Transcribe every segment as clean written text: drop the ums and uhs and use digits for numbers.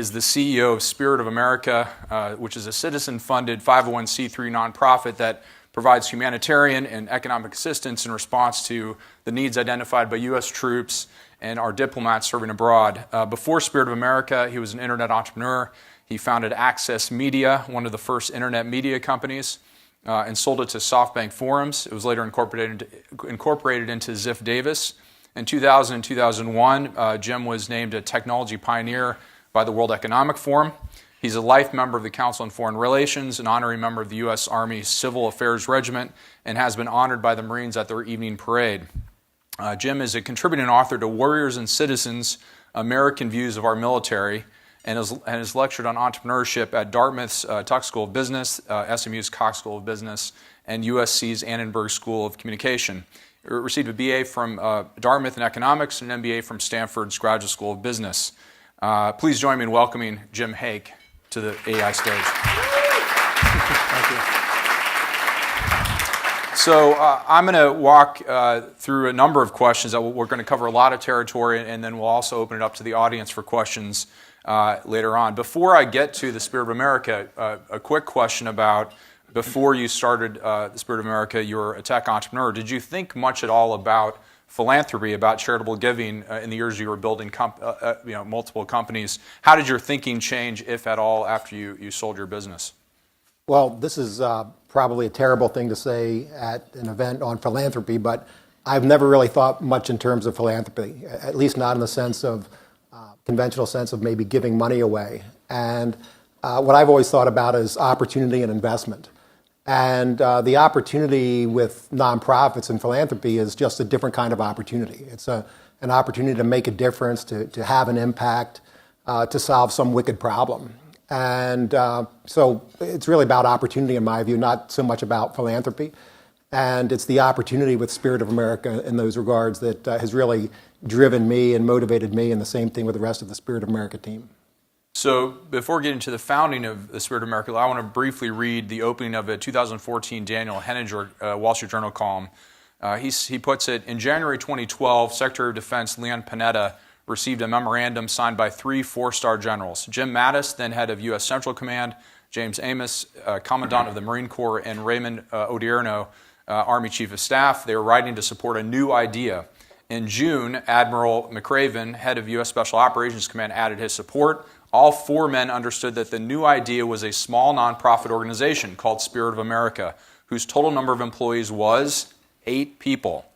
is the CEO of Spirit of America, which is a citizen-funded 501c3 nonprofit that provides humanitarian and economic assistance in response to the needs identified by U.S. troops and our diplomats serving abroad. Before Spirit of America, he was an internet entrepreneur. He founded Access Media, one of the first internet media companies, and sold it to SoftBank Forums. It was later incorporated into Ziff Davis. In 2000 and 2001, Jim was named a technology pioneer by the World Economic Forum. He's a life member of the Council on Foreign Relations, an honorary member of the U.S. Army Civil Affairs Regiment, and has been honored by the Marines at their evening parade. Jim is a contributing author to Warriors and Citizens, American Views of Our Military, and has lectured on entrepreneurship at Dartmouth's Tuck School of Business, SMU's Cox School of Business, and USC's Annenberg School of Communication. He received a BA from Dartmouth in economics and an MBA from Stanford's Graduate School of Business. Please join me in welcoming Jim Hake to the AI stage. Thank you. So I'm going to walk through a number of questions. We're going to cover a lot of territory, and then we'll also open it up to the audience for questions later on. Before I get to the Spirit of America, a quick question about before you started the Spirit of America, you were a tech entrepreneur. Did you think much at all about philanthropy, about charitable giving in the years you were building multiple companies? How did your thinking change, if at all, after you sold your business? Well, this is probably a terrible thing to say at an event on philanthropy, but I've never really thought much in terms of philanthropy, at least not in the sense of conventional sense of maybe giving money away. And what I've always thought about is opportunity and investment. And the opportunity with nonprofits and philanthropy is just a different kind of opportunity. It's an opportunity to make a difference, to have an impact, to solve some wicked problem. And so it's really about opportunity, in my view, not so much about philanthropy. And it's the opportunity with Spirit of America in those regards that has really driven me and motivated me, and the same thing with the rest of the Spirit of America team. So before getting to the founding of the Spirit of America, I want to briefly read the opening of a 2014 Daniel Henninger Wall Street Journal column. He puts it, in January 2012, Secretary of Defense Leon Panetta received a memorandum signed by 3 four-star generals: Jim Mattis, then head of U.S. Central Command, James Amos, Commandant of the Marine Corps, and Raymond Odierno, Army Chief of Staff. They were writing to support a new idea. In June, Admiral McRaven, head of U.S. Special Operations Command, added his support. All 4 men understood that the new idea was a small nonprofit organization called Spirit of America, whose total number of employees was 8 people.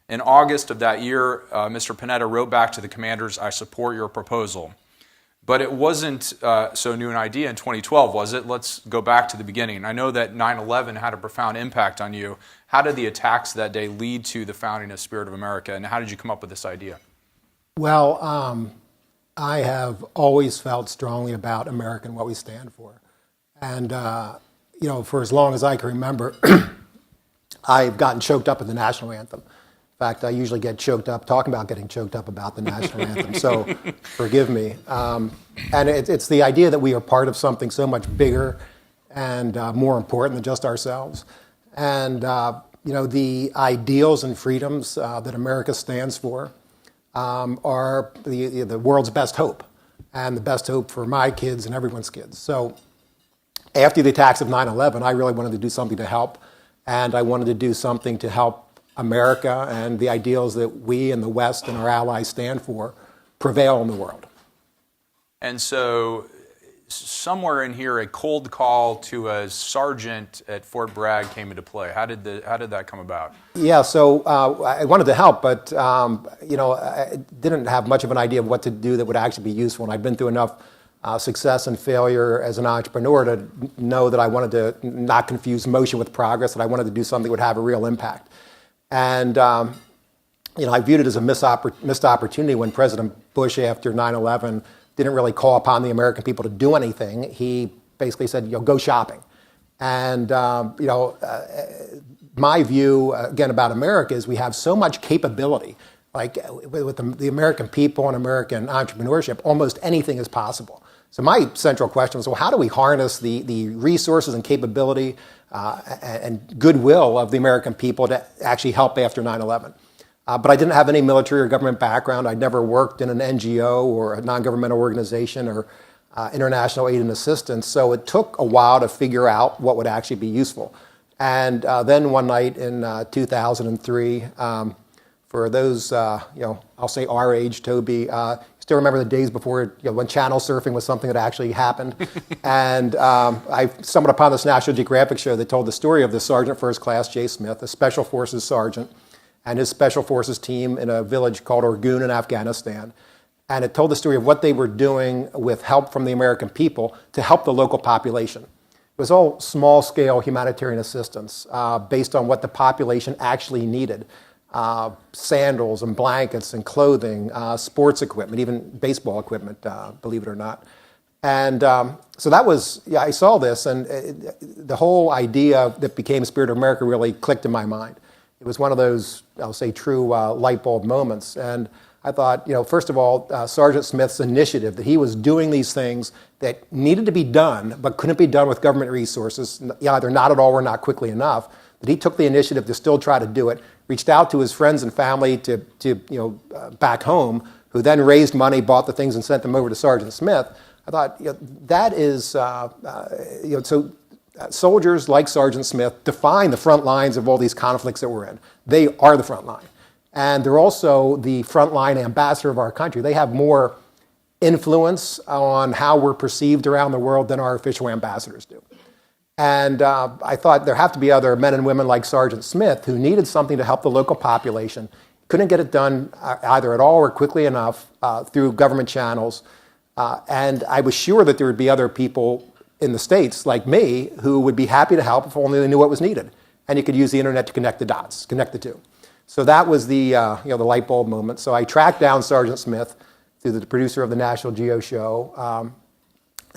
In August of that year, Mr. Panetta wrote back to the commanders, "I support your proposal." But it wasn't so new an idea in 2012, was it? Let's go back to the beginning. I know that 9/11 had a profound impact on you. How did the attacks that day lead to the founding of Spirit of America, and how did you come up with this idea? Well, I have always felt strongly about America and what we stand for. And, for as long as I can remember, I've gotten choked up at the national anthem. In fact, I usually get choked up talking about getting choked up about the national anthem, so forgive me. And it's the idea that we are part of something so much bigger and more important than just ourselves. And, the ideals and freedoms that America stands for are the world's best hope, and the best hope for my kids and everyone's kids. So after the attacks of 9/11, I really wanted to do something to help, and I wanted to do something to help America and the ideals that we in the West and our allies stand for prevail in the world. And so somewhere in here, a cold call to a sergeant at Fort Bragg came into play. How did that come about? Yeah, so I wanted to help, but I didn't have much of an idea of what to do that would actually be useful. And I'd been through enough success and failure as an entrepreneur to know that I wanted to not confuse motion with progress, that I wanted to do something that would have a real impact. And I viewed it as a missed opportunity when President Bush, after 9/11, didn't really call upon the American people to do anything. He basically said, go shopping. And, my view, again, about America is we have so much capability. Like with the American people and American entrepreneurship, almost anything is possible. So my central question was, well, how do we harness the resources and capability and goodwill of the American people to actually help after 9/11? But I didn't have any military or government background. I'd never worked in an NGO or a non-governmental organization or international aid and assistance. So it took a while to figure out what would actually be useful. And then one night in 2003, for those, I'll say our age, Toby, still remember the days before, when channel surfing was something that actually happened. And I stumbled upon this National Geographic show that told the story of the Sergeant First Class Jay Smith, a Special Forces sergeant, and his Special Forces team in a village called Orgun in Afghanistan. And it told the story of what they were doing with help from the American people to help the local population. It was all small-scale humanitarian assistance based on what the population actually needed. Sandals and blankets and clothing, sports equipment, even baseball equipment, believe it or not. And so that was, I saw this, and the whole idea that became Spirit of America really clicked in my mind. It was one of those, I'll say, true light bulb moments. And I thought, first of all, Sergeant Smith's initiative, that he was doing these things that needed to be done, but couldn't be done with government resources, either not at all or not quickly enough, that he took the initiative to still try to do it, reached out to his friends and family to back home, who then raised money, bought the things, and sent them over to Sergeant Smith. I thought, that is, soldiers like Sergeant Smith define the front lines of all these conflicts that we're in. They are the front line. And they're also the frontline ambassador of our country. They have more influence on how we're perceived around the world than our official ambassadors do. And I thought there have to be other men and women like Sergeant Smith who needed something to help the local population, couldn't get it done either at all or quickly enough through government channels. And I was sure that there would be other people in the States like me who would be happy to help if only they knew what was needed. And you could use the internet to connect the dots, connect the two. So that was the light bulb moment. So I tracked down Sergeant Smith through the producer of the National Geo show,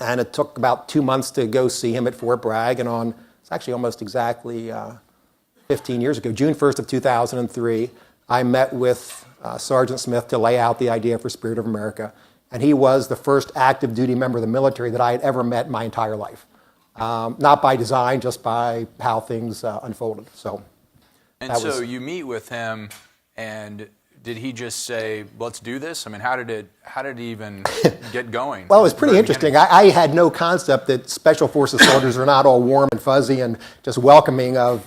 and it took about 2 months to go see him at Fort Bragg. And it's actually almost exactly 15 years ago, June 1st of 2003, I met with Sergeant Smith to lay out the idea for Spirit of America. And he was the first active duty member of the military that I had ever met in my entire life. Not by design, just by how things unfolded. And so you meet with him, and did he just say, "Let's do this"? I mean, how did it even get going? Well, it was pretty interesting. I had no concept that Special Forces soldiers are not all warm and fuzzy and just welcoming of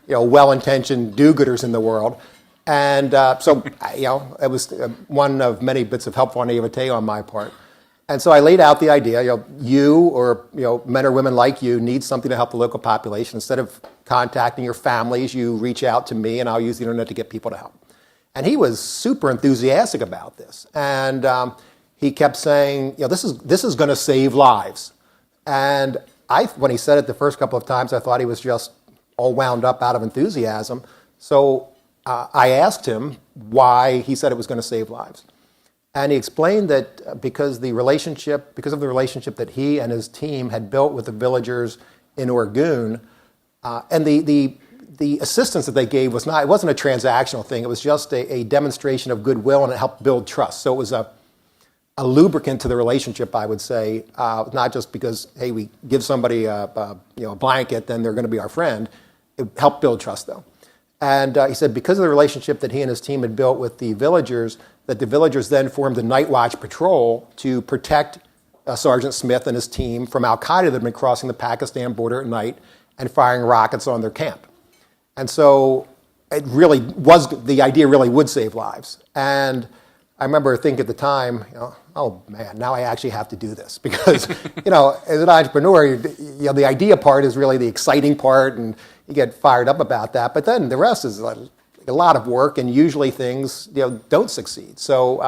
well-intentioned do-gooders in the world. And it was one of many bits of helpful naivete on my part. And so I laid out the idea, you or men or women like you need something to help the local population. Instead of contacting your families, you reach out to me, and I'll use the internet to get people to help. And he was super enthusiastic about this. And he kept saying, this is going to save lives. And when he said it the first couple of times, I thought he was just all wound up out of enthusiasm. So I asked him why he said it was going to save lives. And he explained that because of the relationship that he and his team had built with the villagers in Orgun, and the assistance that they gave wasn't a transactional thing. It was just a demonstration of goodwill, and it helped build trust. So it was a lubricant to the relationship, I would say, not just because, hey, we give somebody a blanket, then they're going to be our friend. It helped build trust, though. And he said because of the relationship that he and his team had built with the villagers, that the villagers then formed the Night Watch Patrol to protect Sergeant Smith and his team from Al-Qaeda that had been crossing the Pakistan border at night and firing rockets on their camp. And so it really was, the idea really would save lives. And I remember thinking at the time, oh man, now I actually have to do this. Because, as an entrepreneur, the idea part is really the exciting part, and you get fired up about that. But then the rest is like a lot of work, and usually things don't succeed. So,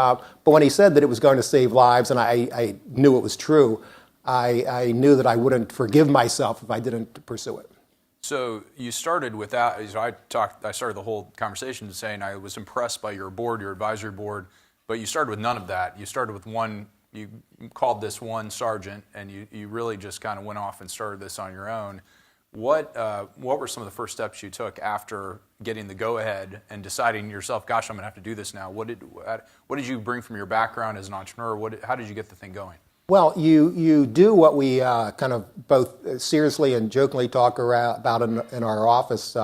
but when he said that it was going to save lives, and I knew it was true, I knew that I wouldn't forgive myself if I didn't pursue it. So you started without. I started the whole conversation saying I was impressed by your advisory board, but you started with none of that. You started with one. You called this one sergeant, and you really just kind of went off and started this on your own. What were some of the first steps you took after getting the go-ahead and deciding yourself, gosh, I'm going to have to do this now? What did you bring from your background as an entrepreneur? How did you get the thing going? Well, you do what we kind of both seriously and jokingly talk about in our office,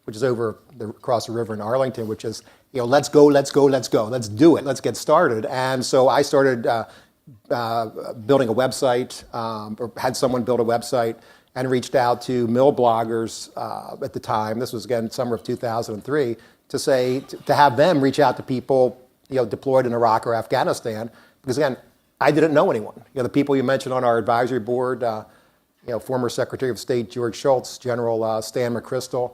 which is across the river in Arlington, which is, let's go, let's do it, let's get started. And so I started building a website, or had someone build a website, and reached out to mill bloggers at the time. This was, again, summer of 2003, to have them reach out to people, deployed in Iraq or Afghanistan, because, again, I didn't know anyone. The people you mentioned on our advisory board, former Secretary of State George Shultz, General Stan McChrystal.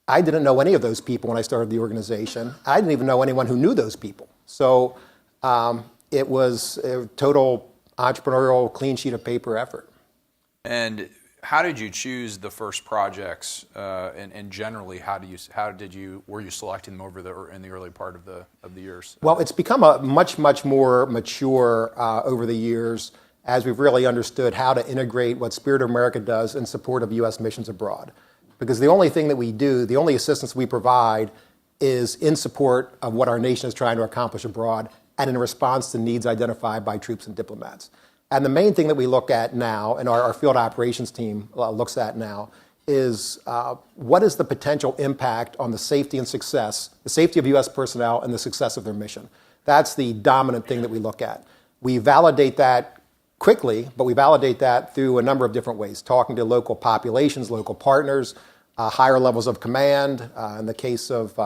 I didn't know any of those people when I started the organization. I didn't even know anyone who knew those people. So it was a total entrepreneurial, clean sheet of paper effort. And how did you choose the first projects, and generally, were you selecting them in the early part of the years? Well, it's become a much more mature over the years as we've really understood how to integrate what Spirit of America does in support of U.S. missions abroad. Because the only thing that we do, the only assistance we provide, is in support of what our nation is trying to accomplish abroad and in response to needs identified by troops and diplomats. And the main thing that we look at now, and our field operations team looks at now, is what is the potential impact on the safety and success, the safety of U.S. personnel and the success of their mission. That's the dominant thing that we look at. We validate that quickly, but we validate that through a number of different ways, talking to local populations, local partners, higher levels of command. In the case of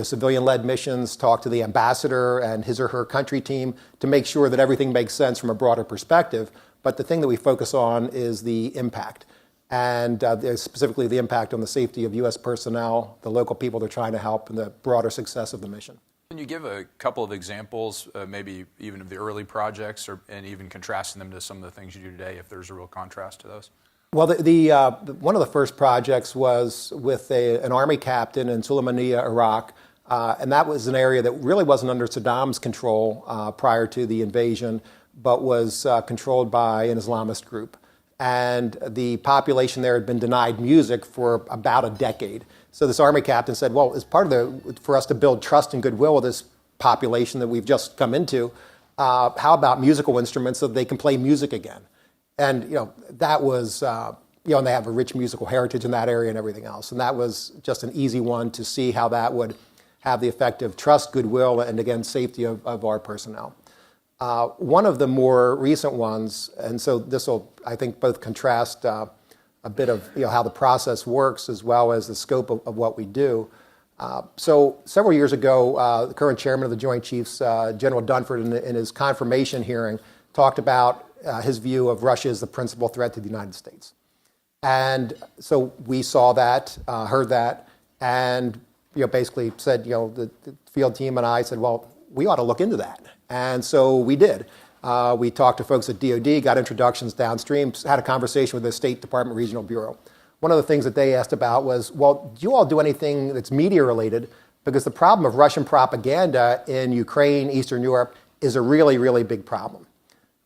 civilian-led missions, talk to the ambassador and his or her country team to make sure that everything makes sense from a broader perspective. But the thing that we focus on is the impact, and specifically the impact on the safety of U.S. personnel, the local people they're trying to help, and the broader success of the mission. Can you give a couple of examples, maybe even of the early projects, and even contrasting them to some of the things you do today, if there's a real contrast to those? Well, one of the first projects was with an Army captain in Sulaymaniyah, Iraq, and that was an area that really wasn't under Saddam's control prior to the invasion, but was controlled by an Islamist group. And the population there had been denied music for about a decade. So this Army captain said, well, as part of for us to build trust and goodwill with this population that we've just come into, how about musical instruments so that they can play music again? And, that was, and they have a rich musical heritage in that area and everything else. And that was just an easy one to see how that would have the effect of trust, goodwill, and again, safety of our personnel. One of the more recent ones, and so this will, I think, both contrast a bit of how the process works as well as the scope of what we do. So several years ago, the current chairman of the Joint Chiefs, General Dunford, in his confirmation hearing, talked about his view of Russia as the principal threat to the United States. And so we saw that, heard that, and basically said, the field team and I said, well, we ought to look into that. And so we did. We talked to folks at DOD, got introductions downstream, had a conversation with the State Department Regional Bureau. One of the things that they asked about was, well, do you all do anything that's media related? Because the problem of Russian propaganda in Ukraine, Eastern Europe, is a really, really big problem.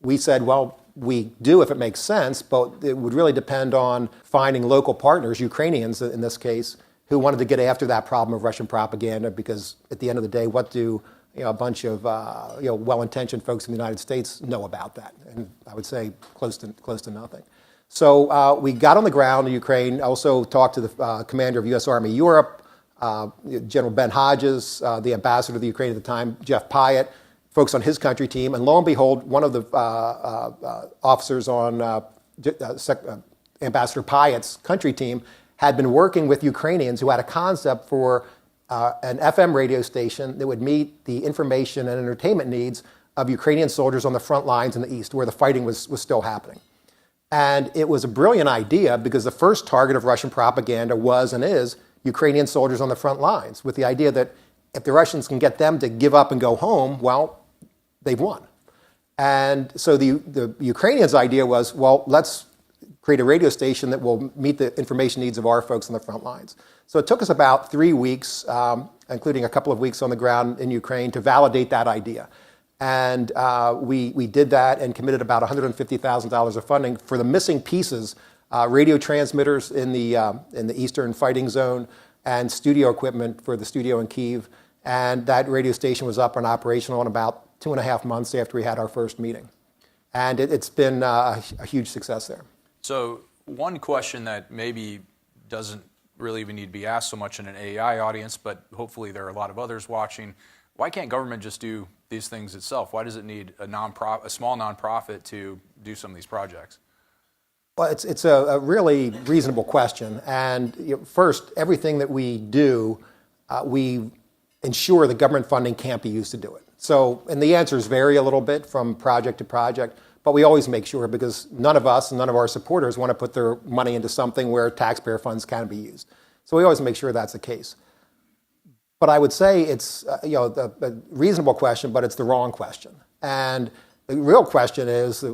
We said, well, we do if it makes sense, but it would really depend on finding local partners, Ukrainians in this case, who wanted to get after that problem of Russian propaganda, because at the end of the day, what do a bunch of well-intentioned folks in the United States know about that? And I would say close to nothing. So we got on the ground in Ukraine, also talked to the commander of U.S. Army Europe, General Ben Hodges, the ambassador to the Ukraine at the time, Jeff Pyatt, folks on his country team, and lo and behold, one of the officers on Ambassador Pyatt's country team had been working with Ukrainians who had a concept for an FM radio station that would meet the information and entertainment needs of Ukrainian soldiers on the front lines in the East, where the fighting was still happening. And it was a brilliant idea because the first target of Russian propaganda was and is Ukrainian soldiers on the front lines, with the idea that if the Russians can get them to give up and go home, well, they've won. And so the Ukrainians' idea was, well, let's create a radio station that will meet the information needs of our folks on the front lines. So it took us about 3 weeks, including a couple of weeks on the ground in Ukraine, to validate that idea. And we did that and committed about $150,000 of funding for the missing pieces, radio transmitters in the eastern fighting zone, and studio equipment for the studio in Kyiv. And that radio station was up and operational in about 2.5 months after we had our first meeting. And it's been a huge success there. So one question that maybe doesn't really even need to be asked so much in an AI audience, but hopefully there are a lot of others watching. Why can't government just do these things itself? Why does it need a small nonprofit to do some of these projects? Well, it's a really reasonable question. And first, everything that we do, we ensure the government funding can't be used to do it. So, and the answers vary a little bit from project to project, but we always make sure, because none of us and none of our supporters want to put their money into something where taxpayer funds can be used. So we always make sure that's the case. But I would say it's a reasonable question, but it's the wrong question. And the real question is,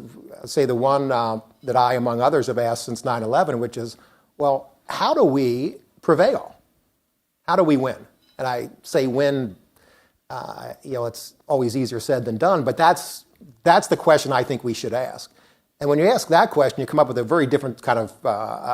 say the one that I, among others, have asked since 9/11, which is, well, how do we prevail? How do we win? And I say win, it's always easier said than done, but that's the question I think we should ask. And when you ask that question, you come up with a very different kind of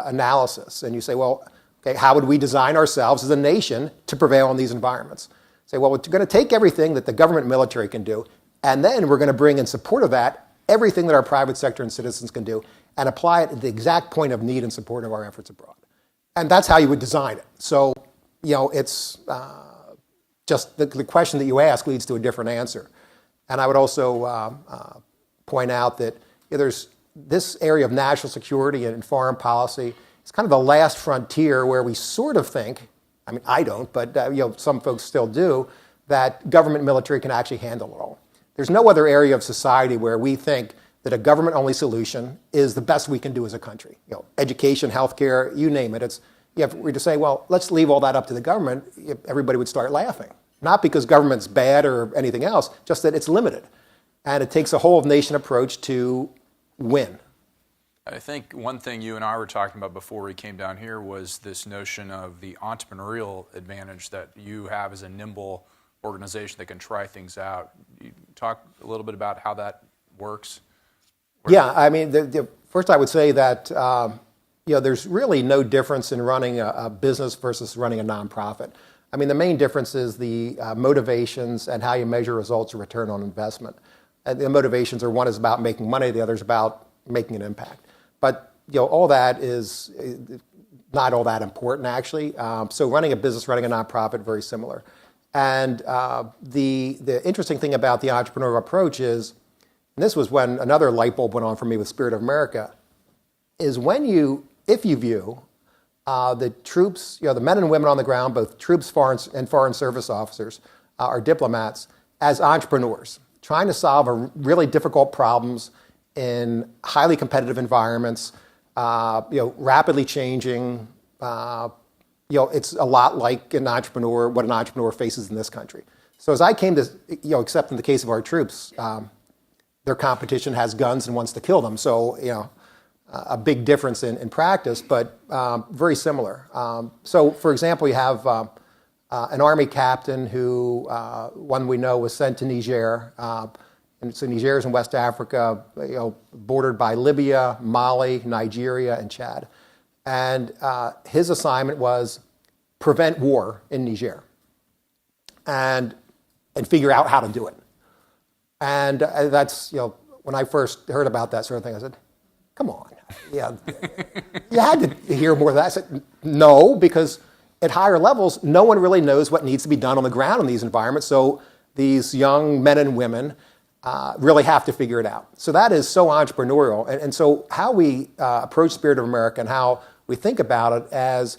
analysis. And you say, well, okay, how would we design ourselves as a nation to prevail in these environments? Say, well, we're going to take everything that the government and military can do, and then we're going to bring in support of that everything that our private sector and citizens can do and apply it at the exact point of need and support of our efforts abroad. And that's how you would design it. So, it's just the question that you ask leads to a different answer. And I would also point out that there's this area of national security and foreign policy. It's kind of the last frontier where we sort of think, I mean, I don't, but some folks still do, that government and military can actually handle it all. There's no other area of society where we think that a government-only solution is the best we can do as a country. Education, healthcare, you name it. If we were to say, well, let's leave all that up to the government, everybody would start laughing. Not because government's bad or anything else, just that it's limited. And it takes a whole-of-nation approach to win. I think one thing you and I were talking about before we came down here was this notion of the entrepreneurial advantage that you have as a nimble organization that can try things out. You talk a little bit about how that works? Yeah, I mean, first I would say that there's really no difference in running a business versus running a nonprofit. I mean, the main difference is the motivations and how you measure results or return on investment. And the motivations are, one is about making money, the other is about making an impact. But all that is not all that important, actually. So running a business, running a nonprofit, very similar. And the interesting thing about the entrepreneurial approach is, and this was when another light bulb went on for me with Spirit of America, is if you view the troops, the men and women on the ground, both troops and foreign service officers, or diplomats, as entrepreneurs, trying to solve really difficult problems in highly competitive environments, rapidly changing. It's a lot like what an entrepreneur faces in this country. So as I came to, except in the case of our troops, their competition has guns and wants to kill them. So, a big difference in practice, but very similar. So, for example, you have an Army captain who, one we know, was sent to Niger. And so Niger is in West Africa, bordered by Libya, Mali, Nigeria, and Chad. And his assignment was prevent war in Niger and figure out how to do it. And that's, when I first heard about that sort of thing, I said, come on. Yeah, you had to hear more of that. I said, no, because at higher levels, no one really knows what needs to be done on the ground in these environments. So these young men and women really have to figure it out. So that is so entrepreneurial. And so how we approach Spirit of America and how we think about it as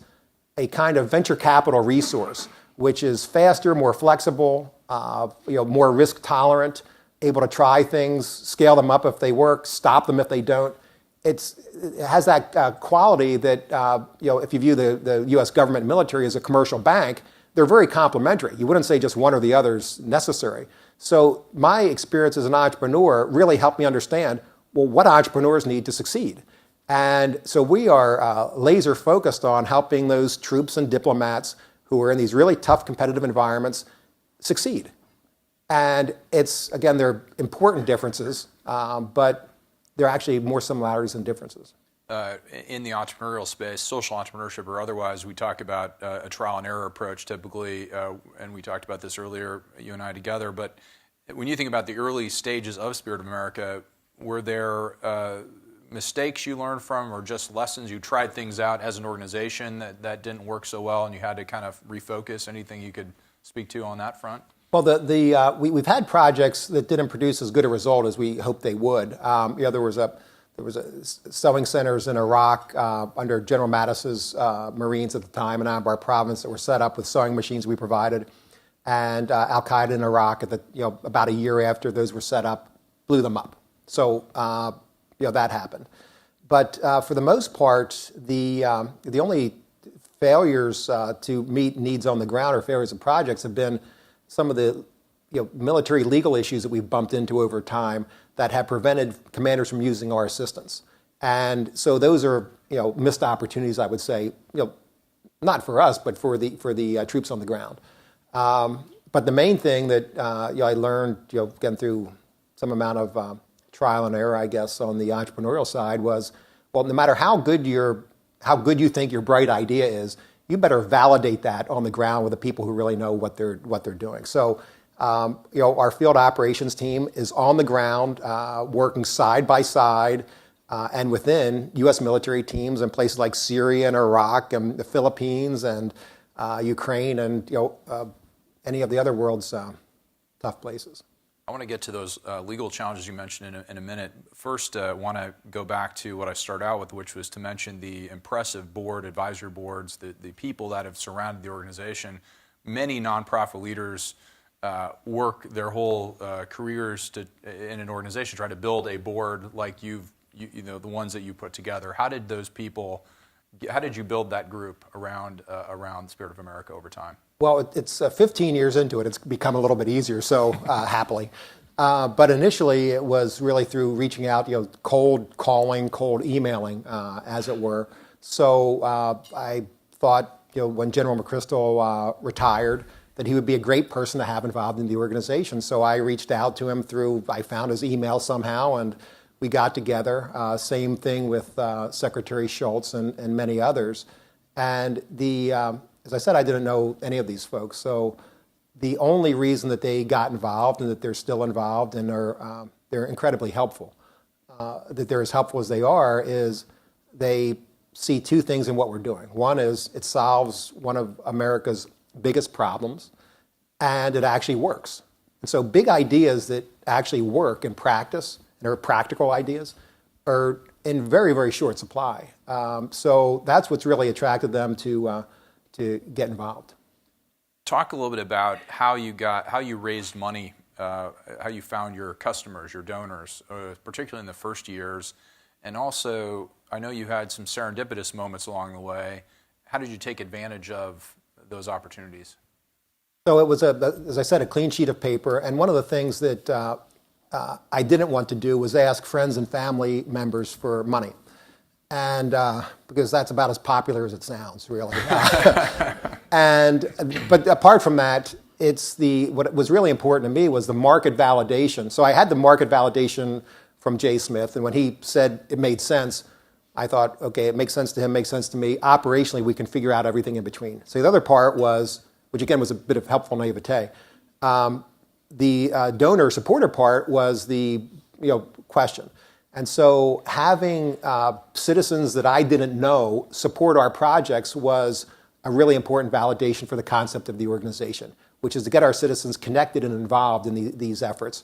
a kind of venture capital resource, which is faster, more flexible, more risk tolerant, able to try things, scale them up if they work, stop them if they don't. It has that quality that, if you view the U.S. government and military as a commercial bank, they're very complementary. You wouldn't say just one or the other is necessary. So my experience as an entrepreneur really helped me understand, well, what entrepreneurs need to succeed. And so we are laser focused on helping those troops and diplomats who are in these really tough competitive environments succeed. And it's, again, there are important differences, but there are actually more similarities than differences. In the entrepreneurial space, social entrepreneurship or otherwise, we talk about a trial and error approach typically, and we talked about this earlier, you and I together, but when you think about the early stages of Spirit of America, were there mistakes you learned from or just lessons? You tried things out as an organization that didn't work so well and you had to kind of refocus? Anything you could speak to on that front? Well, we've had projects that didn't produce as good a result as we hoped they would. There was a sewing centers in Iraq under General Mattis's Marines at the time in Anbar province that were set up with sewing machines we provided, and Al Qaeda in Iraq about a year after those were set up blew them up. So that happened. But for the most part, the only failures to meet needs on the ground or failures of projects have been some of the military legal issues that we've bumped into over time that have prevented commanders from using our assistance. And so those are missed opportunities, I would say, not for us, but for the troops on the ground. But the main thing that I learned, again through some amount of trial and error, I guess, on the entrepreneurial side was, well, no matter how good you think your bright idea is, you better validate that on the ground with the people who really know what they're doing. So, our field operations team is on the ground, working side by side, and within U.S. military teams in places like Syria and Iraq and the Philippines and Ukraine and any of the other world's tough places. I want to get to those legal challenges you mentioned in a minute. First, I want to go back to what I started out with, which was to mention the impressive advisory boards, the people that have surrounded the organization. Many nonprofit leaders work their whole careers in an organization, try to build a board like the ones that you put together. How did you build that group around Spirit of America over time? Well, it's 15 years into it. It's become a little bit easier, so happily. But initially, it was really through reaching out, cold calling, cold emailing, as it were. So I thought, when General McChrystal retired, that he would be a great person to have involved in the organization. So I reached out to him I found his email somehow, and we got together. Same thing with Secretary Schultz and many others. And as I said, I didn't know any of these folks. So the only reason that they got involved and that they're still involved and they're incredibly helpful, that they're as helpful as they are, is they see two things in what we're doing. One is it solves one of America's biggest problems, and it actually works. And so big ideas that actually work in practice and are practical ideas are in very, very short supply. So that's what's really attracted them to get involved. Talk a little bit about how you raised money, how you found your customers, your donors, particularly in the first years, and also I know you had some serendipitous moments along the way. How did you take advantage of those opportunities? So it was, as I said, a clean sheet of paper, and one of the things that I didn't want to do was ask friends and family members for money. And because that's about as popular as it sounds, really. But apart from that, what was really important to me was the market validation. So I had the market validation from Jay Smith, and when he said it made sense, I thought, okay, it makes sense to him, makes sense to me. Operationally, we can figure out everything in between. So the other part was, which again was a bit of helpful naivete, the donor supporter part was the question. And so having citizens that I didn't know support our projects was a really important validation for the concept of the organization, which is to get our citizens connected and involved in these efforts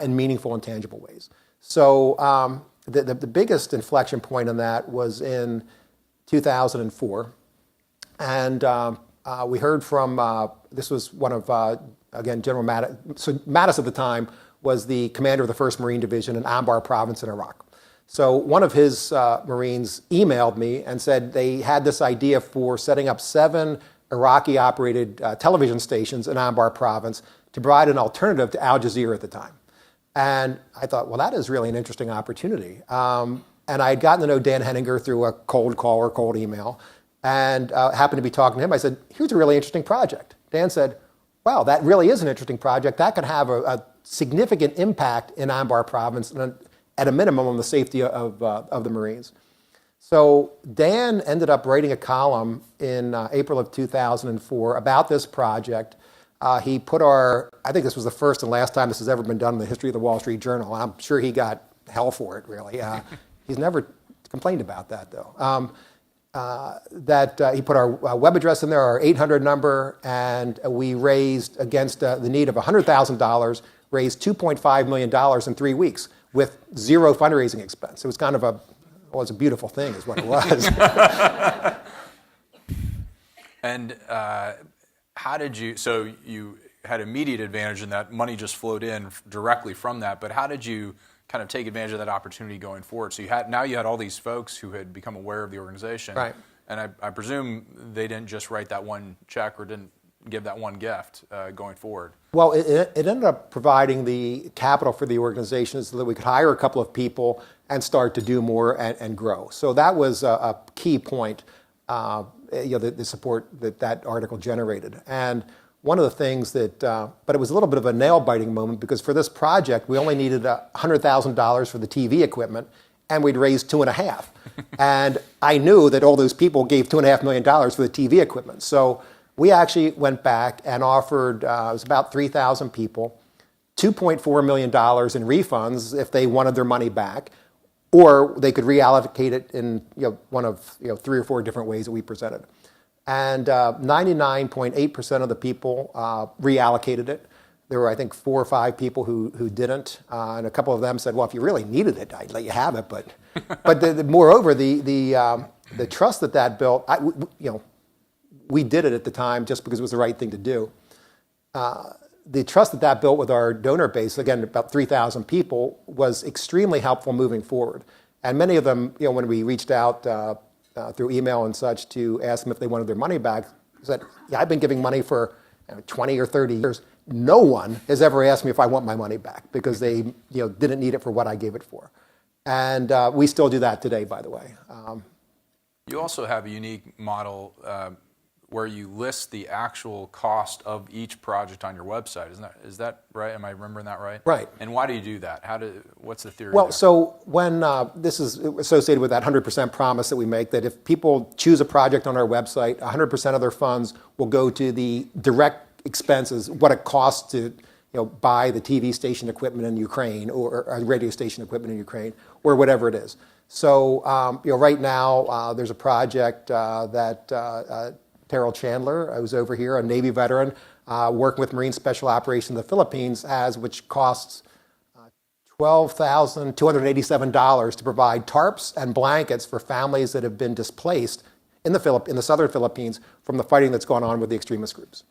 in meaningful and tangible ways. So the biggest inflection point on that was in 2004. And we heard from, this was one of, again, General Mattis. So Mattis at the time was the commander of the 1st Marine Division in Anbar province in Iraq. So one of his Marines emailed me and said they had this idea for setting up 7 Iraqi-operated television stations in Anbar province to provide an alternative to Al Jazeera at the time. And I thought, well, that is really an interesting opportunity. And I had gotten to know Dan Henninger through a cold call or cold email, and happened to be talking to him. I said, here's a really interesting project. Dan said, wow, that really is an interesting project. That could have a significant impact in Anbar province, and at a minimum on the safety of the Marines. So Dan ended up writing a column in April of 2004 about this project. He put I think this was the first and last time this has ever been done in the history of the Wall Street Journal. I'm sure he got hell for it, really. He's never complained about that, though. he put our web address in there, our 800 number, and we raised against the need of $100,000, raised $2.5 million in 3 weeks with zero fundraising expense. It was kind of it was a beautiful thing is what it was. And how did you, so you had immediate advantage in that money just flowed in directly from that, but how did you kind of take advantage of that opportunity going forward? So you had all these folks who had become aware of the organization. Right. And I presume they didn't just write that one check or didn't give that one gift going forward. Well, it ended up providing the capital for the organization so that we could hire a couple of people and start to do more and grow. So that was a key point, the support that article generated. And one of the things that, but it was a little bit of a nail-biting moment because for this project, we only needed $100,000 for the TV equipment, and we'd raised $2.5 million. And I knew that all those people gave $2.5 million for the TV equipment. So we actually went back and offered, it was about 3,000 people, $2.4 million in refunds if they wanted their money back, or they could reallocate it in one of 3 or 4 different ways that we presented. And 99.8% of the people reallocated it. There were, I think, 4 or 5 people who didn't, and a couple of them said, "Well, if you really needed it, I'd let you have it." But moreover, the trust that built, we did it at the time just because it was the right thing to do. The trust that built with our donor base, again, about 3,000 people, was extremely helpful moving forward. And many of them, when we reached out through email and such to ask them if they wanted their money back, said, "Yeah, I've been giving money for 20 or 30 years. No one has ever asked me if I want my money back because they didn't need it for what I gave it for." And we still do that today, by the way. You also have a unique model where you list the actual cost of each project on your website. Is that right? Am I remembering that right? Right. And why do you do that? What's the theory? Well, there? so when this is associated with that 100% promise that we make, that if people choose a project on our website, 100% of their funds will go to the direct expenses, what it costs to buy the TV station equipment in Ukraine or radio station equipment in Ukraine or whatever it is. So right now there's a project that Terrell Chandler, who's over here, a Navy veteran, working with Marine Special Operations in the Philippines, which costs $12,287 to provide tarps and blankets for families that have been displaced in the southern Philippines from the fighting that's going on with the extremist groups.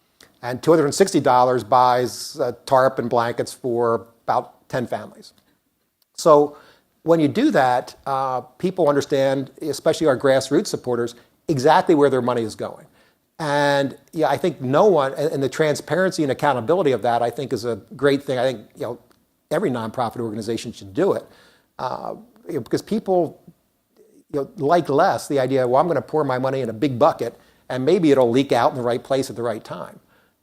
And $260 buys a tarp and blankets for about 10 families. So when you do that, people understand, especially our grassroots supporters, exactly where their money is going. And I think no one, and the transparency and accountability of that, I think, is a great thing. I think every nonprofit organization should do it because people like less the idea, well, I'm going to pour my money in a big bucket and maybe it'll leak out in the right place at the right time.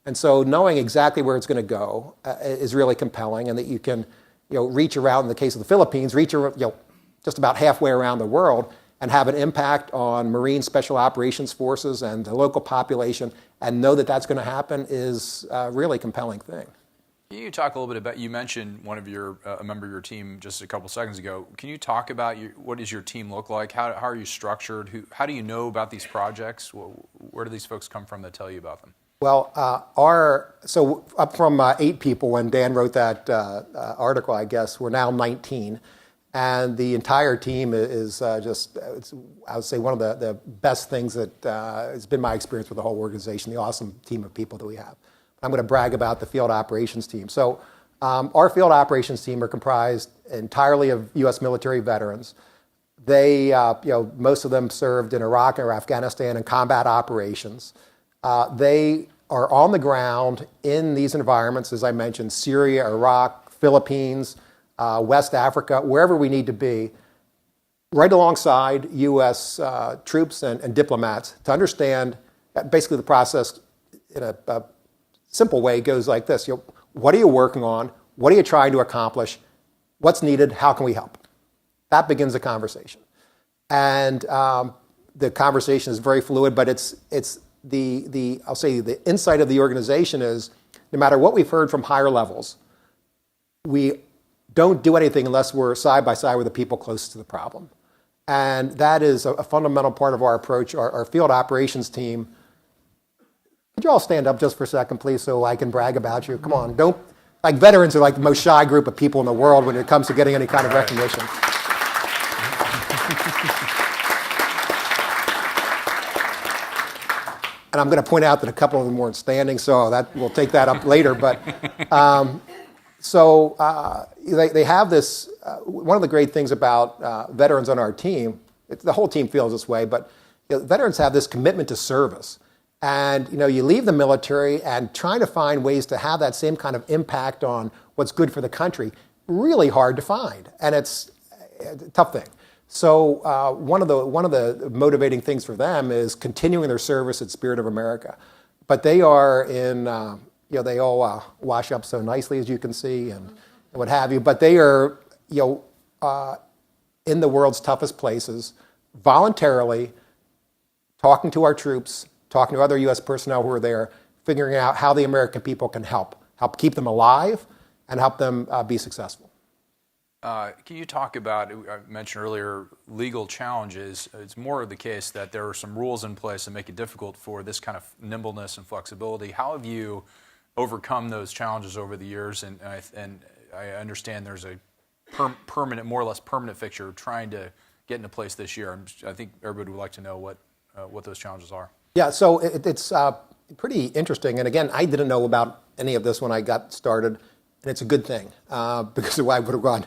And so knowing exactly where it's going to go is really compelling, and that you can reach around, in the case of the Philippines, reach just about halfway around the world and have an impact on Marine Special Operations Forces and the local population, and know that that's going to happen is a really compelling thing. Can you talk a little bit about, you mentioned a member of your team just a couple seconds ago. Can you talk about what does your team look like? How are you structured? How do you know about these projects? Where do these folks come from that tell you about them? Well, so up from 8 people when Dan wrote that article, I guess, we're now 19. And the entire team is I would say, one of the best things that has been my experience with the whole organization, the awesome team of people that we have. I'm going to brag about the field operations team. So our field operations team are comprised entirely of U.S. military veterans. They, most of them served in Iraq or Afghanistan in combat operations. They are on the ground in these environments, as I mentioned, Syria, Iraq, Philippines, West Africa, wherever we need to be, right alongside U.S. troops and diplomats to understand basically the process in a simple way goes like this. What are you working on? What are you trying to accomplish? What's needed? How can we help? That begins the conversation. And the conversation is very fluid, but it's I'll say the insight of the organization is no matter what we've heard from higher levels, we don't do anything unless we're side by side with the people closest to the problem. And that is a fundamental part of our approach. Our field operations team, could you all stand up just for a second, please, so I can brag about you? Come on, don't, like veterans are like the most shy group of people in the world when it comes to getting any kind of recognition. And I'm going to point out that a couple of them weren't standing, so we'll take that up later. But they have this. One of the great things about veterans on our team, the whole team feels this way, but veterans have this commitment to service. And you leave the military and trying to find ways to have that same kind of impact on what's good for the country, really hard to find, and it's a tough thing. So one of the motivating things for them is continuing their service at Spirit of America. But they are in, they all wash up so nicely, as you can see, and what have you. But they are, in the world's toughest places, voluntarily talking to our troops, talking to other U.S. personnel who are there, figuring out how the American people can help keep them alive and help them be successful. Can you talk about, I mentioned earlier, legal challenges? It's more of the case that there are some rules in place that make it difficult for this kind of nimbleness and flexibility. How have you overcome those challenges over the years? And I understand there's a permanent, more or less permanent fixture trying to get into place this year. I think everybody would like to know what those challenges are. Yeah, so it's pretty interesting. And again, I didn't know about any of this when I got started. And it's a good thing, because I would have gone,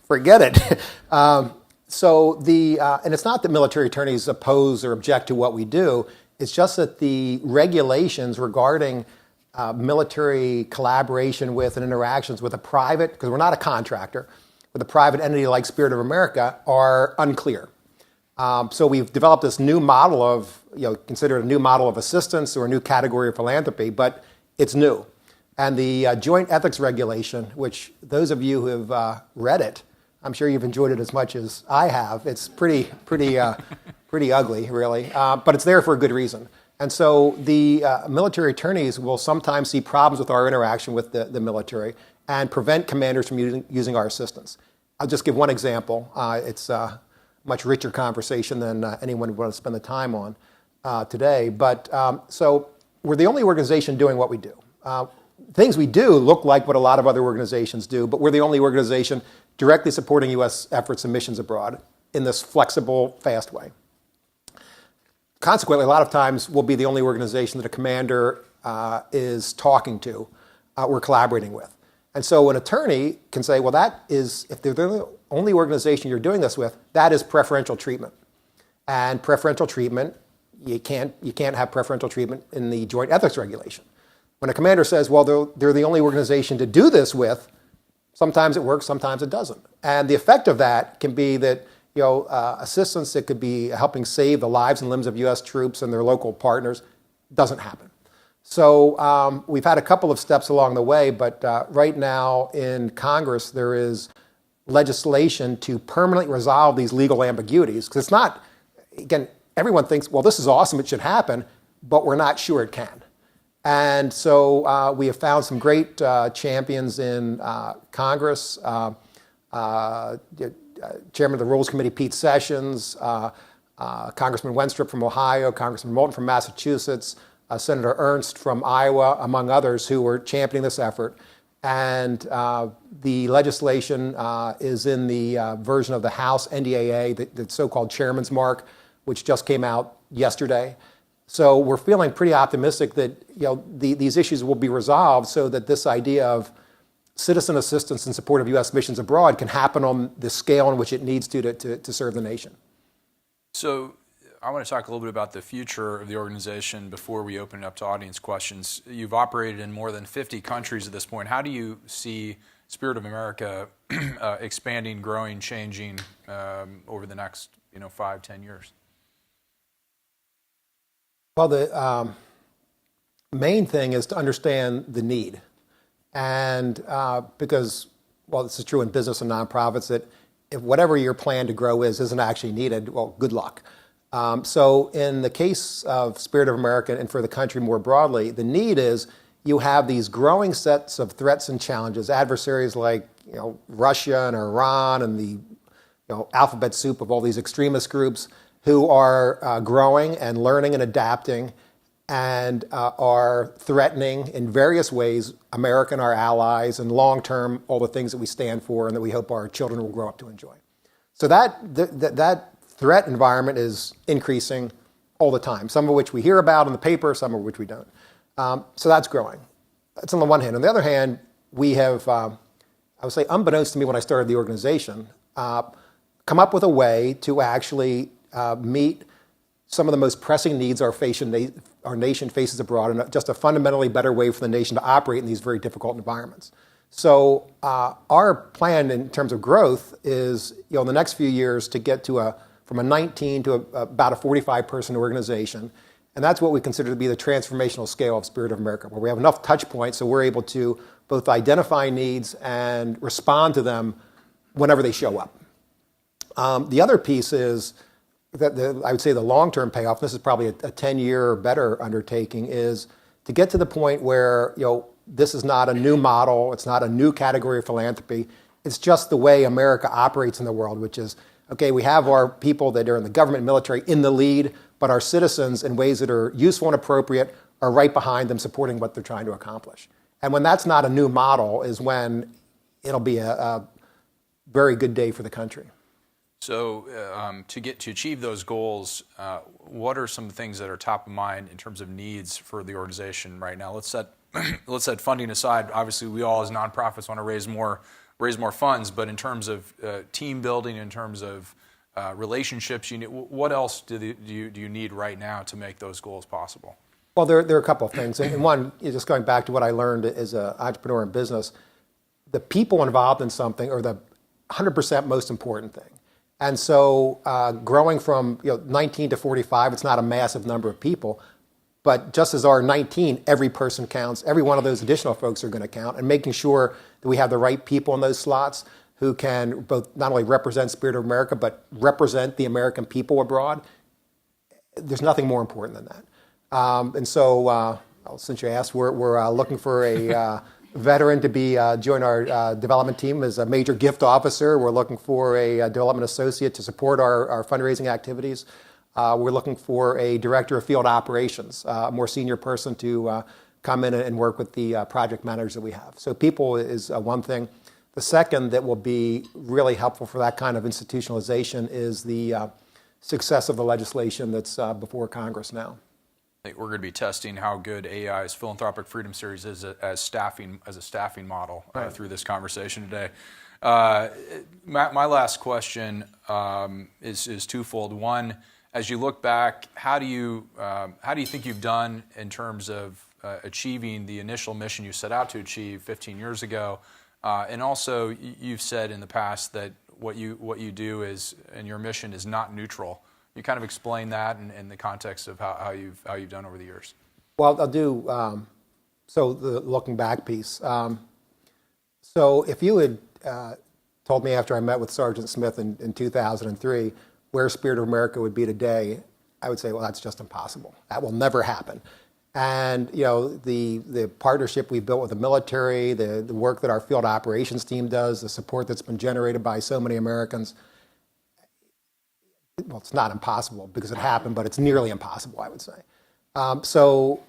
forget it. And it's not that military attorneys oppose or object to what we do. It's just that the regulations regarding military collaboration with and interactions with a private, because we're not a contractor, with a private entity like Spirit of America are unclear. So we've developed this new model of, considered a new model of assistance or a new category of philanthropy, but it's new. And the Joint Ethics Regulation, which those of you who have read it, I'm sure you've enjoyed it as much as I have. It's pretty ugly, really, but it's there for a good reason. And so the military attorneys will sometimes see problems with our interaction with the military and prevent commanders from using our assistance. I'll just give one example. It's a much richer conversation than anyone would want to spend the time on today. But so we're the only organization doing what we do. Things we do look like what a lot of other organizations do, but we're the only organization directly supporting U.S. efforts and missions abroad in this flexible, fast way. Consequently, a lot of times we'll be the only organization that a commander is talking to, we're collaborating with. And so an attorney can say, well, that is, if they're the only organization you're doing this with, that is preferential treatment. And preferential treatment, you can't have preferential treatment in the Joint Ethics Regulation. When a commander says, well, they're the only organization to do this with, sometimes it works, sometimes it doesn't. And the effect of that can be that assistance that could be helping save the lives and limbs of U.S. troops and their local partners doesn't happen. So we've had a couple of steps along the way, but right now in Congress there is legislation to permanently resolve these legal ambiguities. Because it's not, again, everyone thinks, well, this is awesome, it should happen, but we're not sure it can. And so we have found some great champions in Congress. Chairman of the Rules Committee, Pete Sessions, Congressman Wenstrup from Ohio, Congressman Moulton from Massachusetts, Senator Ernst from Iowa, among others, who were championing this effort. And the legislation is in the version of the House NDAA, the so-called chairman's mark, which just came out yesterday. So we're feeling pretty optimistic that these issues will be resolved so that this idea of citizen assistance in support of U.S. missions abroad can happen on the scale in which it needs to serve the nation. So I want to talk a little bit about the future of the organization before we open it up to audience questions. You've operated in more than 50 countries at this point. How do you see Spirit of America expanding, growing, changing over the next 5-10 years? Well, the main thing is to understand the need. And because, well, this is true in business and nonprofits, that if whatever your plan to grow isn't actually needed, well, good luck. So in the case of Spirit of America and for the country more broadly, the need is you have these growing sets of threats and challenges, adversaries like Russia and Iran and the alphabet soup of all these extremist groups who are growing and learning and adapting and are threatening in various ways America and our allies, and long-term all the things that we stand for and that we hope our children will grow up to enjoy. So that threat environment is increasing all the time, some of which we hear about in the paper, some of which we don't. So that's growing. That's on the one hand. On the other hand, we have, I would say unbeknownst to me when I started the organization, come up with a way to actually meet some of the most pressing needs our nation faces abroad, and just a fundamentally better way for the nation to operate in these very difficult environments. So our plan in terms of growth is, in the next few years, to get to from a 19 to about a 45-person organization, and that's what we consider to be the transformational scale of Spirit of America, where we have enough touch points so we're able to both identify needs and respond to them whenever they show up. The other piece is that I would say the long-term payoff, this is probably a 10-year or better undertaking, is to get to the point where this is not a new model, it's not a new category of philanthropy, it's just the way America operates in the world, which is, okay, we have our people that are in the government and military in the lead, but our citizens, in ways that are useful and appropriate, are right behind them supporting what they're trying to accomplish. And when that's not a new model is when it'll be a very good day for the country. So to achieve those goals, what are some things that are top of mind in terms of needs for the organization right now? Let's set funding aside. Obviously, we all as nonprofits want to raise more funds, but in terms of team building, in terms of relationships, what else do you need right now to make those goals possible? Well, there are a couple of things. And one, just going back to what I learned as an entrepreneur in business, the people involved in something are the 100% most important thing. And so growing from 19 to 45, it's not a massive number of people, but just as our 19, every person counts. Every one of those additional folks are going to count, and making sure that we have the right people in those slots who can both not only represent Spirit of America, but represent the American people abroad. There's nothing more important than that. And so, since you asked, we're looking for a veteran to join our development team as a major gift officer. We're looking for a development associate to support our fundraising activities. We're looking for a director of field operations, a more senior person to come in and work with the project managers that we have. So people is one thing. The second that will be really helpful for that kind of institutionalization is the success of the legislation that's before Congress now. I think we're going to be testing how good AI's Philanthropic Freedom Series is as a staffing model through this conversation today. My last question is twofold. One, as you look back, how do you think you've done in terms of achieving the initial mission you set out to achieve 15 years ago? And also, you've said in the past that what you do is, and your mission is not neutral. You kind of explain that in the context of how you've done over the years. Well, I'll do so the looking back piece. So if you had told me after I met with Sergeant Smith in 2003 where Spirit of America would be today, I would say, well, that's just impossible. That will never happen. And the partnership we built with the military, the work that our field operations team does, the support that's been generated by so many Americans. Well, it's not impossible because it happened, but it's nearly impossible, I would say. So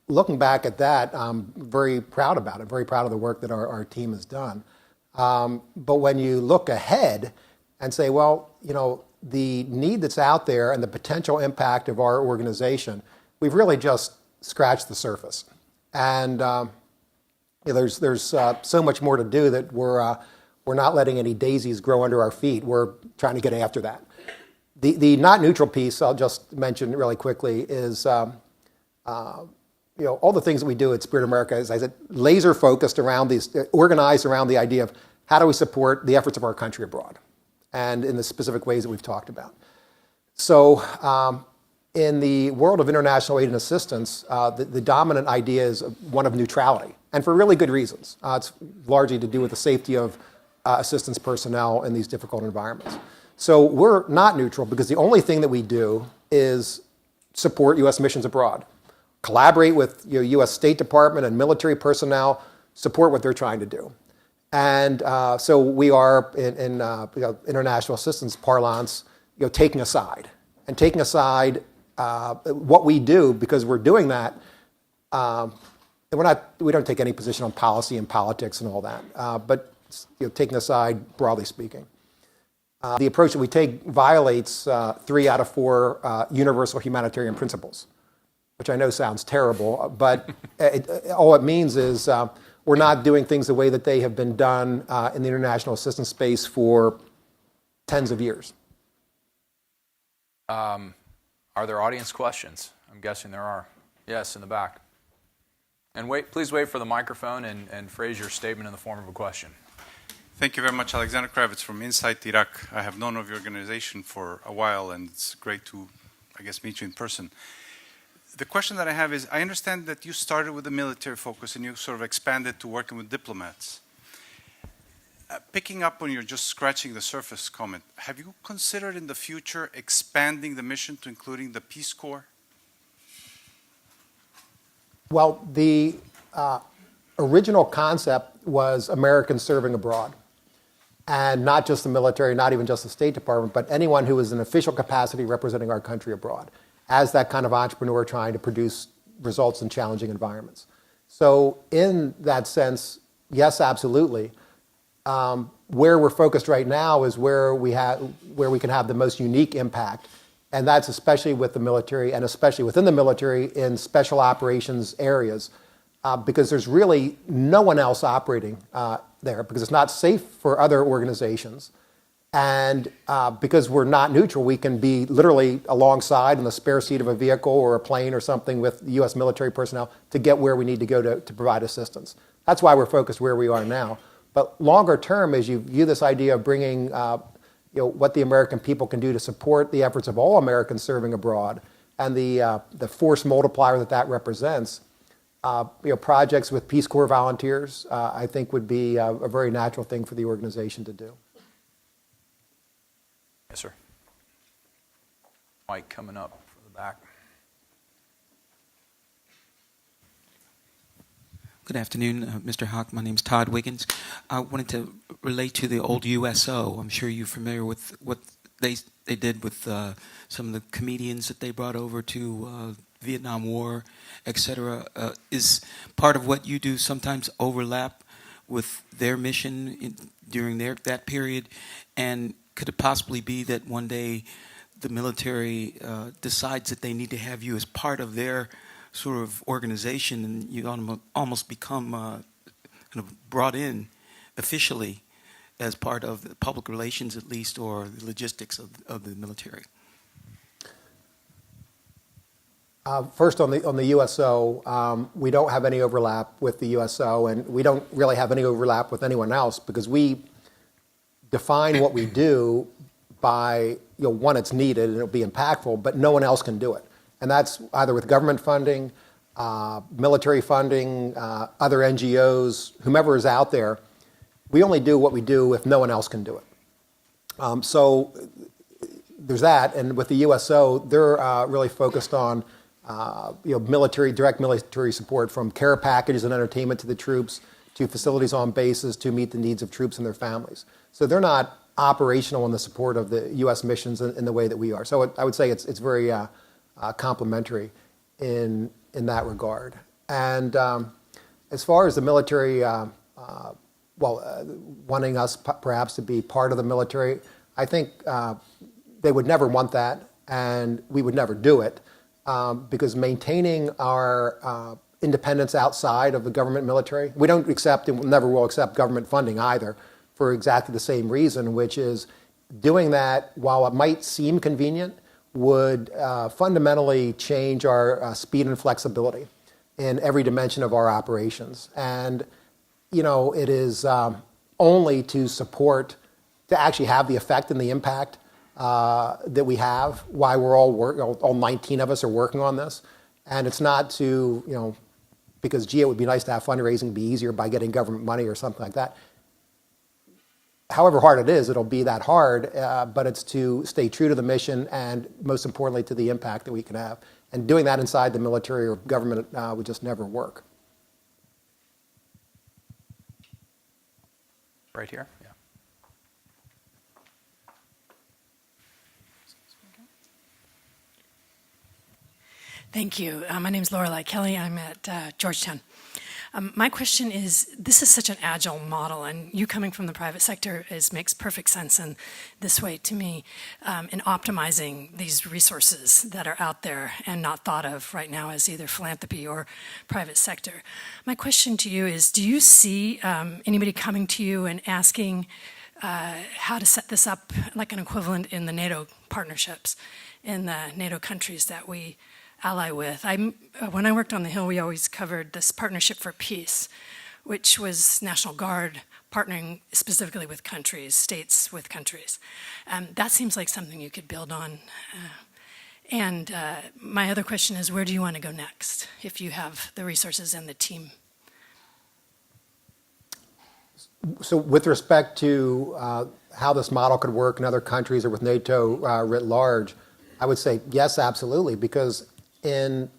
looking back at that, I'm very proud about it, very proud of the work that our team has done. But when you look ahead and say, well, the need that's out there and the potential impact of our organization, we've really just scratched the surface. And there's so much more to do that we're not letting any daisies grow under our feet. We're trying to get after that. The not neutral piece, I'll just mention really quickly, is all the things that we do at Spirit of America, as I said, laser focused around organized around the idea of how do we support the efforts of our country abroad, and in the specific ways that we've talked about. So in the world of international aid and assistance, the dominant idea is one of neutrality, and for really good reasons. It's largely to do with the safety of assistance personnel in these difficult environments. So we're not neutral because the only thing that we do is support U.S. missions abroad, collaborate with U.S. State Department and military personnel, support what they're trying to do. And so we are, in international assistance parlance, taking a side. And taking a side, what we do, because we're doing that, and we don't take any position on policy and politics and all that, but taking a side, broadly speaking. The approach that we take violates 3 out of 4 universal humanitarian principles, which I know sounds terrible, but all it means is we're not doing things the way that they have been done in the international assistance space for tens of years. Are there audience questions? I'm guessing there are. Yes, in the back. And please wait for the microphone and phrase your statement in the form of a question. Thank you very much. Alexander Kravitz from Insight Iraq. I have known of your organization for a while, and it's great to, I guess, meet you in person. The question that I have is, I understand that you started with a military focus and you sort of expanded to working with diplomats. Picking up on your just scratching the surface comment, have you considered in the future expanding the mission to including the Peace Corps? Well, the original concept was Americans serving abroad. And not just the military, not even just the State Department, but anyone who is in official capacity representing our country abroad, as that kind of entrepreneur trying to produce results in challenging environments. So in that sense, yes, absolutely. Where we're focused right now is where we can have the most unique impact, and that's especially with the military, and especially within the military in special operations areas, because there's really no one else operating there, because it's not safe for other organizations. And because we're not neutral, we can be literally alongside in the spare seat of a vehicle or a plane or something with U.S. military personnel to get where we need to go to provide assistance. That's why we're focused where we are now. But longer term, as you view this idea of bringing what the American people can do to support the efforts of all Americans serving abroad and the force multiplier that represents, projects with Peace Corps volunteers, I think would be a very natural thing for the organization to do. Yes, sir. Mike coming up from the back. Good afternoon, Mr. Hake. My name is Todd Wiggins. I wanted to relate to the old USO. I'm sure you're familiar with what they did with some of the comedians that they brought over to Vietnam War, etc. Is part of what you do sometimes overlap with their mission during that period? And could it possibly be that one day the military decides that they need to have you as part of their sort of organization, and you almost become kind of brought in officially as part of the public relations, at least, or the logistics of the military? First, on the USO, we don't have any overlap with the USO, and we don't really have any overlap with anyone else, because we define what we do by, one, it's needed and it'll be impactful, but no one else can do it. And that's either with government funding, military funding, other NGOs, whomever is out there. We only do what we do if no one else can do it. So there's that. And with the USO, they're really focused on direct military support, from care packages and entertainment to the troops, to facilities on bases to meet the needs of troops and their families. So they're not operational in the support of the U.S. missions in the way that we are. So I would say it's very complementary in that regard. And as far as the military, wanting us perhaps to be part of the military, I think they would never want that, and we would never do it, because maintaining our independence outside of the government military, we don't accept and never will accept government funding either, for exactly the same reason, which is doing that, while it might seem convenient, would fundamentally change our speed and flexibility in every dimension of our operations. And, it is only to actually have the effect and the impact that we have, why we're all 19 of us are working on this. And it's not to, because, it would be nice to have fundraising be easier by getting government money or something like that. However hard it is, it'll be that hard, but it's to stay true to the mission and, most importantly, to the impact that we can have. And doing that inside the military or government would just never work. Right here, yeah. Thank you. My name is Lorelei Kelly. I'm at Georgetown. My question is, this is such an agile model, and you coming from the private sector makes perfect sense in this way to me, in optimizing these resources that are out there and not thought of right now as either philanthropy or private sector. My question to you is, do you see anybody coming to you and asking how to set this up like an equivalent in the NATO partnerships, in the NATO countries that we ally with? When I worked on the Hill, we always covered this Partnership for Peace, which was National Guard partnering specifically with countries, states with countries. That seems like something you could build on. And my other question is, where do you want to go next if you have the resources and the team? So with respect to how this model could work in other countries or with NATO writ large, I would say yes, absolutely, because in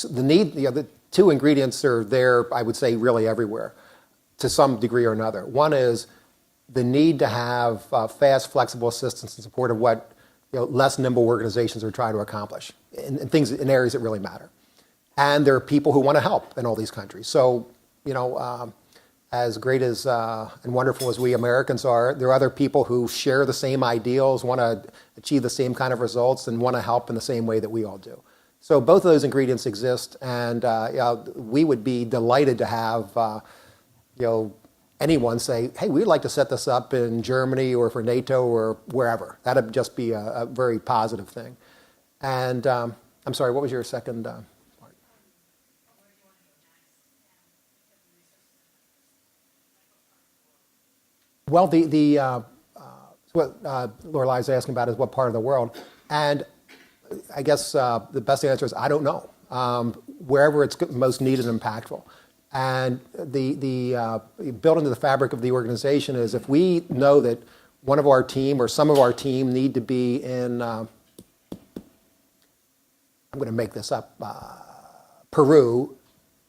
the need, the two ingredients are there, I would say, really everywhere to some degree or another. One is the need to have fast, flexible assistance in support of what less nimble organizations are trying to accomplish in things in areas that really matter. And there are people who want to help in all these countries. So, as great as and wonderful as we Americans are, there are other people who share the same ideals, want to achieve the same kind of results, and want to help in the same way that we all do. So both of those ingredients exist, and we would be delighted to have anyone say, "Hey, we'd like to set this up in Germany or for NATO or wherever." That'd just be a very positive thing. And I'm sorry, what was your second part? Well, what Lorelai's asking about is what part of the world, and I guess the best answer is I don't know. Wherever it's most needed and impactful, and the built into the fabric of the organization is if we know that one of our team or some of our team need to be in, I'm going to make this up, Peru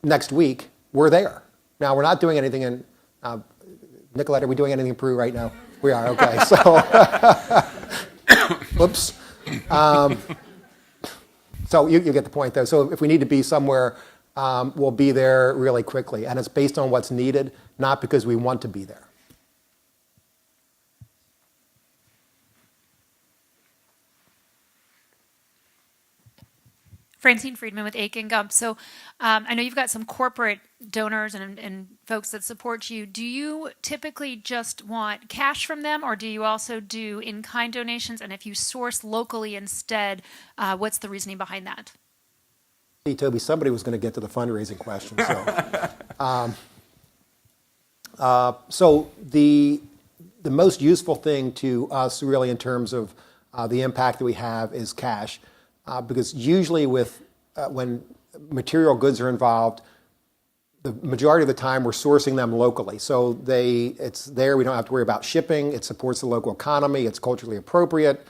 next week, we're there. Now we're not doing anything in. Nicolette, are we doing anything in Peru right now? We are, okay. So, whoops. So you get the point there. So if we need to be somewhere, we'll be there really quickly. And it's based on what's needed, not because we want to be there. Francine Friedman with Hake and Gump. So I know you've got some corporate donors and folks that support you. Do you typically just want cash from them, or do you also do in-kind donations? And if you source locally instead, what's the reasoning behind that? See, Toby, somebody was going to get to the fundraising question. So, the most useful thing to us, really, in terms of the impact that we have, is cash. Because usually when material goods are involved, the majority of the time we're sourcing them locally. So it's there, we don't have to worry about shipping, it supports the local economy, it's culturally appropriate,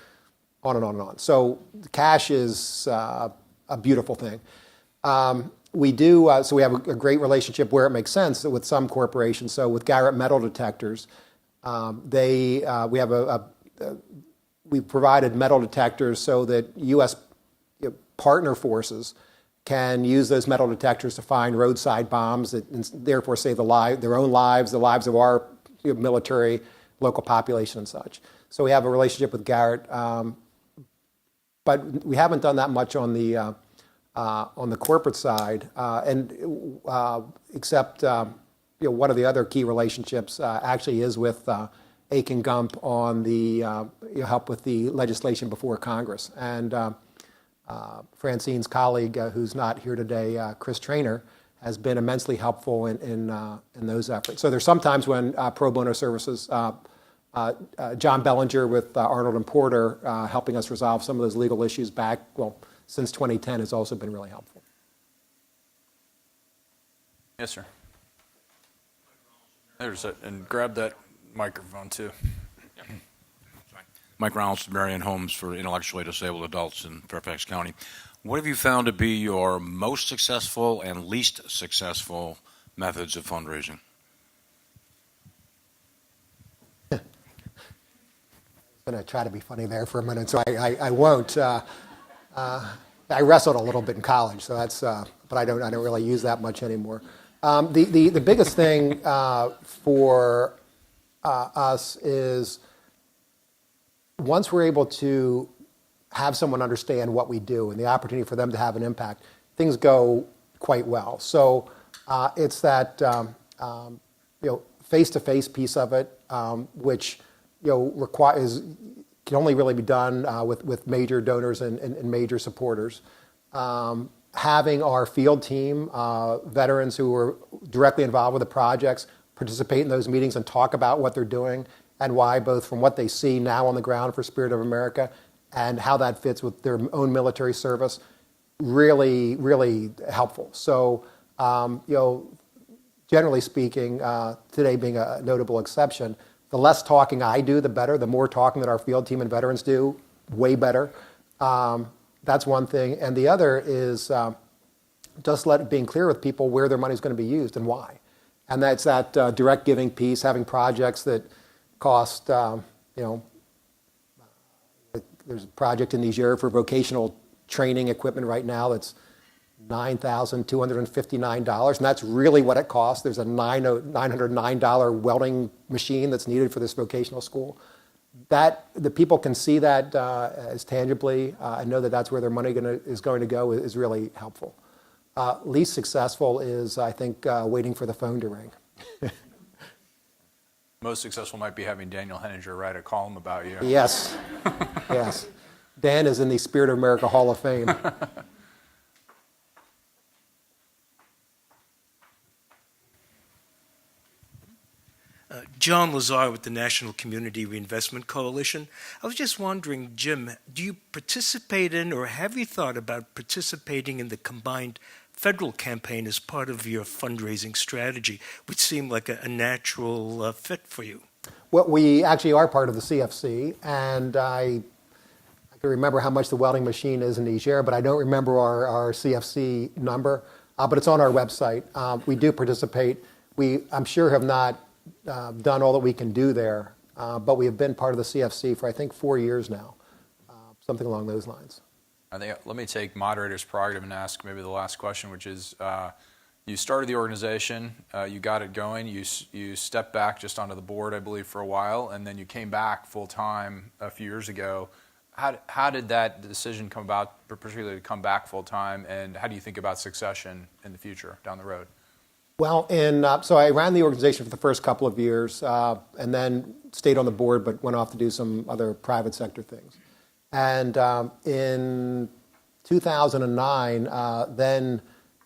on and on and on. So cash is a beautiful thing. We do, so we have a great relationship where it makes sense with some corporations. So with Garrett Metal Detectors, we've provided metal detectors so that U.S. partner forces can use those metal detectors to find roadside bombs that therefore save their own lives, the lives of our military, local population, and such. So we have a relationship with Garrett, but we haven't done that much on the corporate side, except one of the other key relationships actually is with Hake and Gump on the help with the legislation before Congress. And Francine's colleague, who's not here today, Chris Traynor, has been immensely helpful in those efforts. So there's sometimes when pro bono services, John Bellinger with Arnold and Porter helping us resolve some of those legal issues back, since 2010 has also been really helpful. Yes, sir. And grab that microphone too. Mike Reynolds, Marion Homes for Intellectually Disabled Adults in Fairfax County. What have you found to be your most successful and least successful methods of fundraising? I'm going to try to be funny there for a minute, so I won't. I wrestled a little bit in college, so that's, but I don't really use that much anymore. The biggest thing for us is once we're able to have someone understand what we do and the opportunity for them to have an impact, things go quite well. So it's that face-to-face piece of it, which can only really be done with major donors and major supporters. Having our field team, veterans who are directly involved with the projects, participate in those meetings and talk about what they're doing and why, both from what they see now on the ground for Spirit of America and how that fits with their own military service, really, really helpful. So, generally speaking, today being a notable exception, the less talking I do, the better. The more talking that our field team and veterans do, way better. That's one thing. And the other is just being clear with people where their money is going to be used and why. And that's that direct giving piece, having projects that cost, there's a project in Niger for vocational training equipment right now that's $9,259, and that's really what it costs. There's a $909 welding machine that's needed for this vocational school. That the people can see that as tangibly and know that that's where their money is going to go is really helpful. Least successful is, I think, waiting for the phone to ring. Most successful might be having Daniel Henninger write a column about you. Yes, yes. Dan is in the Spirit of America Hall of Fame. John Lazar with the National Community Reinvestment Coalition. I was just wondering, Jim, do you participate in or have you thought about participating in the combined federal campaign as part of your fundraising strategy, which seemed like a natural fit for you? Well, we actually are part of the CFC, and I can remember how much the welding machine is in Niger, but I don't remember our CFC number, but it's on our website. We do participate. We, I'm sure, have not done all that we can do there, but we have been part of the CFC for, I think, 4 years now, something along those lines. I think, let me take moderator's prerogative and ask maybe the last question, which is, you started the organization, you got it going, you stepped back just onto the board, I believe, for a while, and then you came back full-time a few years ago. How did that decision come about, particularly to come back full-time, and how do you think about succession in the future, down the road? Well, so I ran the organization for the first couple of years and then stayed on the board but went off to do some other private sector things. And in 2009, then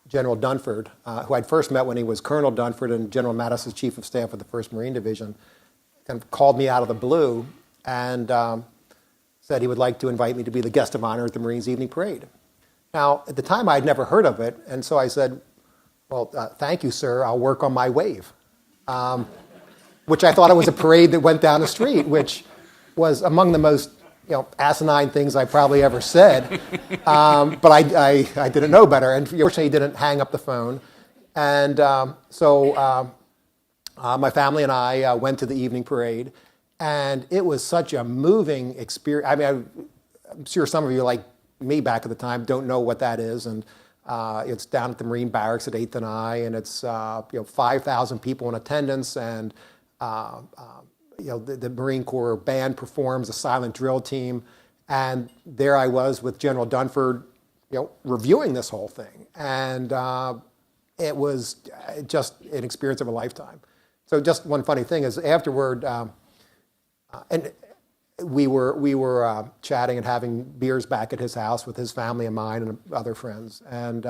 General Dunford, who I'd first met when he was Colonel Dunford and General Mattis's Chief of Staff of the 1st Marine Division, kind of called me out of the blue and said he would like to invite me to be the guest of honor at the Marines Evening Parade. Now, at the time, I'd never heard of it, and so I said, well, thank you, sir. I'll work on my wave, which I thought it was a parade that went down the street, which was among the most asinine things I probably ever said. But I didn't know better, and fortunately, he didn't hang up the phone. And so my family and I went to the evening parade, and it was such a moving experience. I mean, I'm sure some of you, like me back at the time, don't know what that is, and it's down at the Marine Barracks at 8th and I, and it's 5,000 people in attendance, and the Marine Corps band performs, a silent drill team, and there I was with General Dunford, reviewing this whole thing, and it was just an experience of a lifetime. So just one funny thing is afterward, and we were chatting and having beers back at his house with his family and mine and other friends. And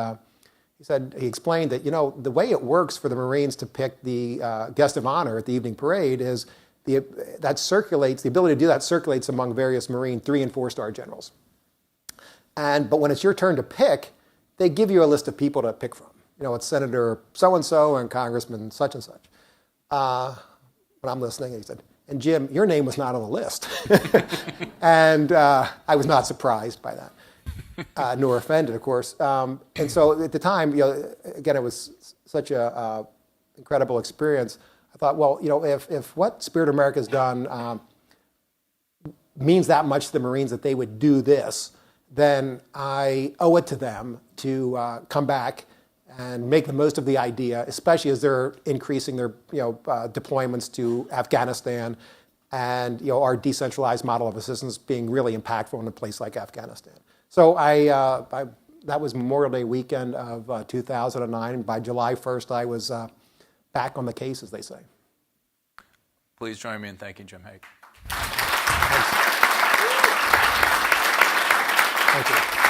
he explained that, the way it works for the Marines to pick the guest of honor at the evening parade is the ability to do that circulates among various Marine 3- and 4-star generals. But when it's your turn to pick, they give you a list of people to pick from. It's Senator so-and-so and Congressman such and such. When I'm listening, he said, and Jim, your name was not on the list. And I was not surprised by that, nor offended, of course. And so at the time, again, it was such a incredible experience. I thought, well, if what Spirit of America has done means that much to the Marines that they would do this, then I owe it to them to come back and make the most of the idea, especially as they're increasing their deployments to Afghanistan, and our decentralized model of assistance being really impactful in a place like Afghanistan. So that was Memorial Day weekend of 2009, and by July 1st I was back on the case, as they say. Please join me in thanking Jim Hake. Thank you.